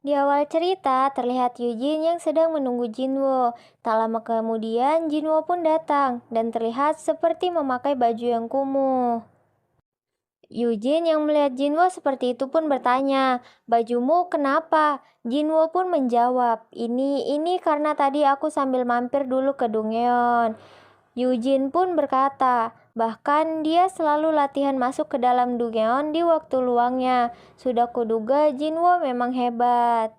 Di awal cerita, terlihat Yujin yang sedang menunggu Jinwo. Tak lama kemudian, Jinwo pun datang dan terlihat seperti memakai baju yang kumuh. Yujin yang melihat Jinwo seperti itu pun bertanya, "Bajumu kenapa?" Jinwo pun menjawab, ini karena tadi aku sambil mampir dulu ke Dongyeon." Yujin pun berkata, bahkan dia selalu latihan masuk ke dalam Dongyeon di waktu luangnya. Sudah kuduga Jinwo memang hebat.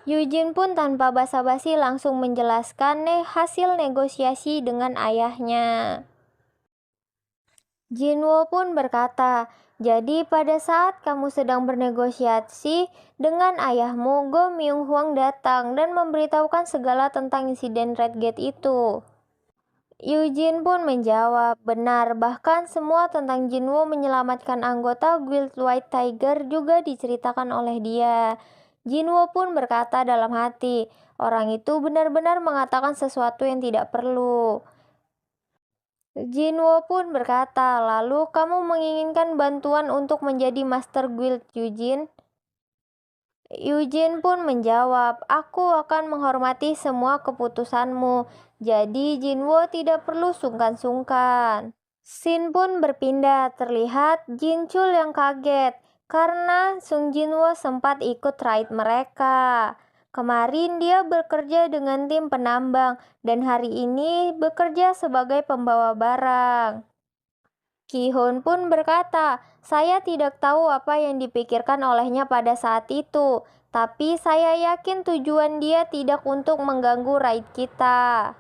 Yujin pun tanpa basa-basi langsung menjelaskan hasil negosiasi dengan ayahnya. Jinwo pun berkata, "Jadi pada saat kamu sedang bernegosiasi dengan ayahmu, Go Myung Hwang datang dan memberitahukan segala tentang insiden Red Gate itu." Yujin pun menjawab, "Benar, bahkan semua tentang Jinwo menyelamatkan anggota Guild White Tiger juga diceritakan oleh dia." Jinwo pun berkata dalam hati, "Orang itu benar-benar mengatakan sesuatu yang tidak perlu." Jinwo pun berkata, "Lalu kamu menginginkan bantuan untuk menjadi Master Guild Yujin?" Yujin pun menjawab, "Aku akan menghormati semua keputusanmu, jadi Jinwo tidak perlu sungkan-sungkan." Scene pun berpindah, terlihat Jinchul yang kaget karena Sung Jinwo sempat ikut raid mereka. Kemarin dia bekerja dengan tim penambang dan hari ini bekerja sebagai pembawa barang. Ki-hun pun berkata, "Saya tidak tahu apa yang dipikirkan olehnya pada saat itu, tapi saya yakin tujuan dia tidak untuk mengganggu raid kita.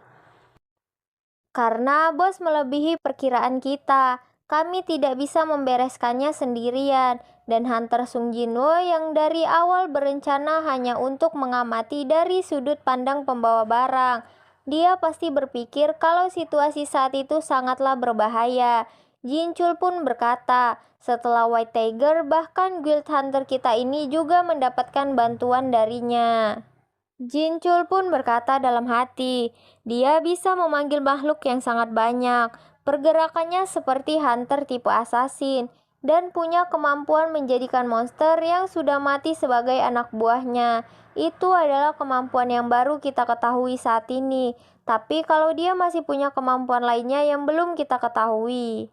Karena bos melebihi perkiraan kita, kami tidak bisa membereskannya sendirian." Dan Hunter Sung Jinwo yang dari awal berencana hanya untuk mengamati dari sudut pandang pembawa barang. Dia pasti berpikir kalau situasi saat itu sangatlah berbahaya. Jinchul pun berkata, "Setelah White Tiger, bahkan Guild Hunter kita ini juga mendapatkan bantuan darinya." Jinchul pun berkata dalam hati, dia bisa memanggil makhluk yang sangat banyak, pergerakannya seperti hunter tipe assassin, dan punya kemampuan menjadikan monster yang sudah mati sebagai anak buahnya. Itu adalah kemampuan yang baru kita ketahui saat ini, tapi kalau dia masih punya kemampuan lainnya yang belum kita ketahui.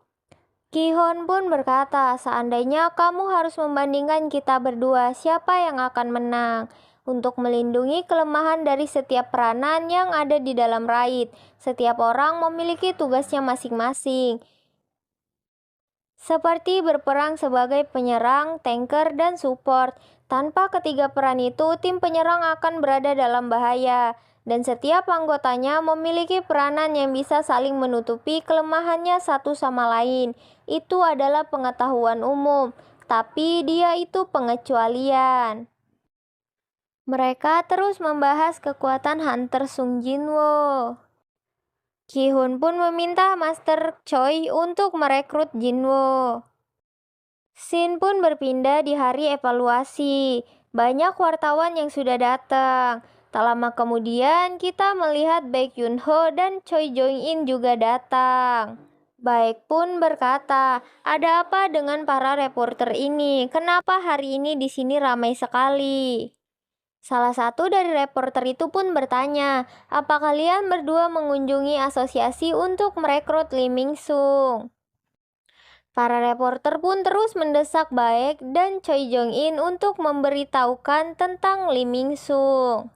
Ki-hon pun berkata, "Seandainya kamu harus membandingkan kita berdua, siapa yang akan menang?" Untuk melindungi kelemahan dari setiap peranan yang ada di dalam raid, setiap orang memiliki tugasnya masing-masing. Seperti berperang sebagai penyerang, tanker, dan support. Tanpa ketiga peran itu, tim penyerang akan berada dalam bahaya. Dan setiap anggotanya memiliki peranan yang bisa saling menutupi kelemahannya satu sama lain. Itu adalah pengetahuan umum, tapi dia itu pengecualian. Mereka terus membahas kekuatan Hunter Sung Jinwo. Ki-hun pun meminta Master Choi untuk merekrut Jinwo. Scene pun berpindah di hari evaluasi. Banyak wartawan yang sudah datang. Tak lama kemudian kita melihat Baek Yun-ho dan Choi Jong-in juga datang. Baek pun berkata, "Ada apa dengan para reporter ini? Kenapa hari ini di sini ramai sekali?" Salah satu dari reporter itu pun bertanya, "Apa kalian berdua mengunjungi asosiasi untuk merekrut Lee Min Sung?" Para reporter pun terus mendesak Baek dan Choi Jong-in untuk memberitahukan tentang Lee Min Sung.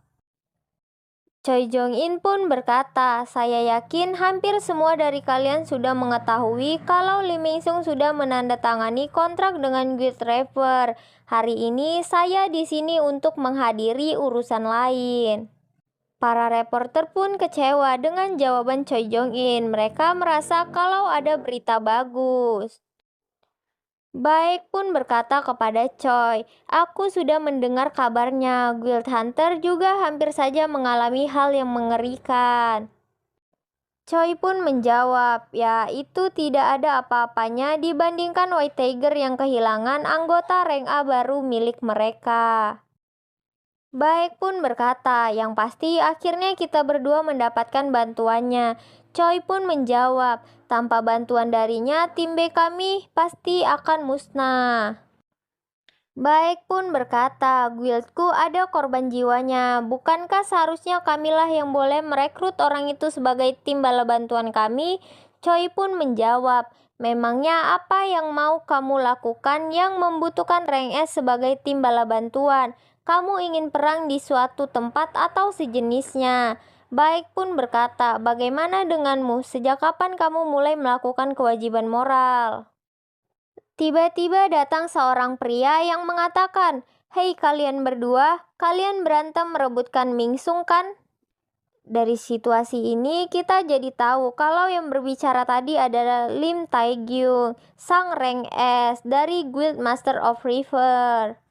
Choi Jong-in pun berkata, "Saya yakin hampir semua dari kalian sudah mengetahui kalau Lee Min Sung sudah menandatangani kontrak dengan Guild Reaper. Hari ini saya di sini untuk menghadiri urusan lain." Para reporter pun kecewa dengan jawaban Choi Jong-in. Mereka merasa kalau ada berita bagus. Baek pun berkata kepada Choi, "Aku sudah mendengar kabarnya. Guild Hunter juga hampir saja mengalami hal yang mengerikan." Choi pun menjawab, "Ya, itu tidak ada apa-apanya dibandingkan White Tiger yang kehilangan anggota rank A baru milik mereka." Baek pun berkata, "Yang pasti akhirnya kita berdua mendapatkan bantuannya." Choi pun menjawab, "Tanpa bantuan darinya, tim B kami pasti akan musnah." Baik pun berkata, guildku ada korban jiwanya. Bukankah seharusnya kamilah yang boleh merekrut orang itu sebagai tim bala bantuan kami? Choi pun menjawab, memangnya apa yang mau kamu lakukan yang membutuhkan rank S sebagai tim bala bantuan? Kamu ingin perang di suatu tempat atau sejenisnya? Baik pun berkata, bagaimana denganmu? Sejak kapan kamu mulai melakukan kewajiban moral? Tiba-tiba datang seorang pria yang mengatakan, "Hei kalian berdua, kalian berantem merebutkan Mingsung kan?" Dari situasi ini kita jadi tahu kalau yang berbicara tadi adalah Lim Taegyung, sang rank S dari Guild Master of River.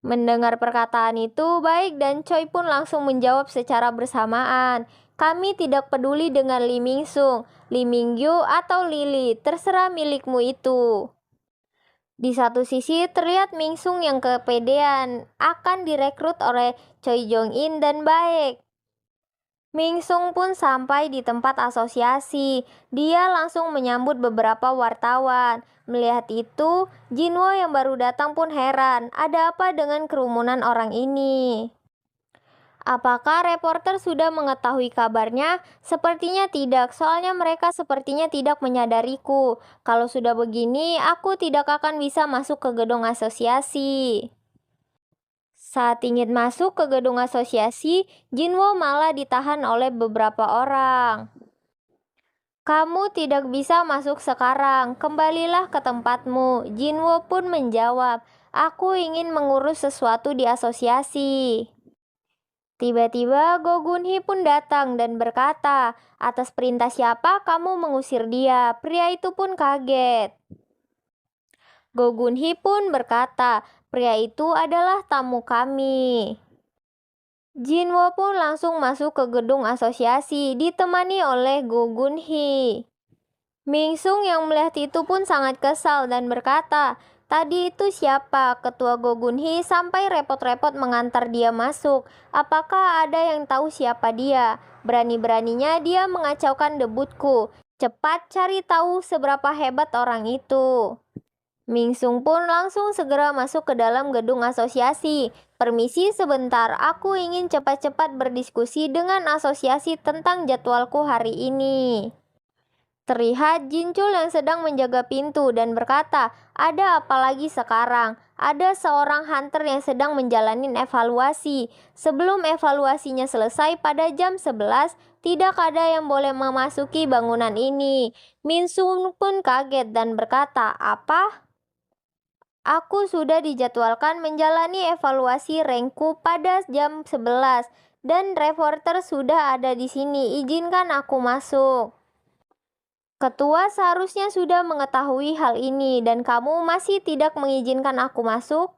Mendengar perkataan itu, Baik dan Choi pun langsung menjawab secara bersamaan. Kami tidak peduli dengan Lee Mingsung, Lee Mingyu, atau Lily, terserah milikmu itu. Di satu sisi terlihat Mingsung yang kepedean akan direkrut oleh Choi Jong-in dan Baek. Mingsung pun sampai di tempat asosiasi. Dia langsung menyambut beberapa wartawan. Melihat itu, Jinwo yang baru datang pun heran. Ada apa dengan kerumunan orang ini? Apakah reporter sudah mengetahui kabarnya? Sepertinya tidak, soalnya mereka sepertinya tidak menyadariku. Kalau sudah begini, aku tidak akan bisa masuk ke gedung asosiasi. Saat ingin masuk ke gedung asosiasi, Jinwo malah ditahan oleh beberapa orang. Kamu tidak bisa masuk sekarang, kembalilah ke tempatmu. Jinwo pun menjawab, aku ingin mengurus sesuatu di asosiasi. Tiba-tiba Go Gun-hee pun datang dan berkata, atas perintah siapa kamu mengusir dia? Pria itu pun kaget. Go Gun-hee pun berkata, pria itu adalah tamu kami. Jinwo pun langsung masuk ke gedung asosiasi, ditemani oleh Go Gun-hee. Mingsung yang melihat itu pun sangat kesal dan berkata, tadi itu siapa? Ketua Go Gun-hee sampai repot-repot mengantar dia masuk. Apakah ada yang tahu siapa dia? Berani-beraninya dia mengacaukan debutku. Cepat cari tahu seberapa hebat orang itu. Mingsung pun langsung segera masuk ke dalam gedung asosiasi. Permisi sebentar, aku ingin cepat-cepat berdiskusi dengan asosiasi tentang jadwalku hari ini. Terlihat Jinchul yang sedang menjaga pintu dan berkata, ada apa lagi sekarang? Ada seorang hunter yang sedang menjalani evaluasi. Sebelum evaluasinya selesai pada jam 11, tidak ada yang boleh memasuki bangunan ini. Minsung pun kaget dan berkata, apa? Aku sudah dijadwalkan menjalani evaluasi rankku pada jam 11 dan reporter sudah ada di sini. Izinkan aku masuk. Ketua seharusnya sudah mengetahui hal ini dan kamu masih tidak mengizinkan aku masuk?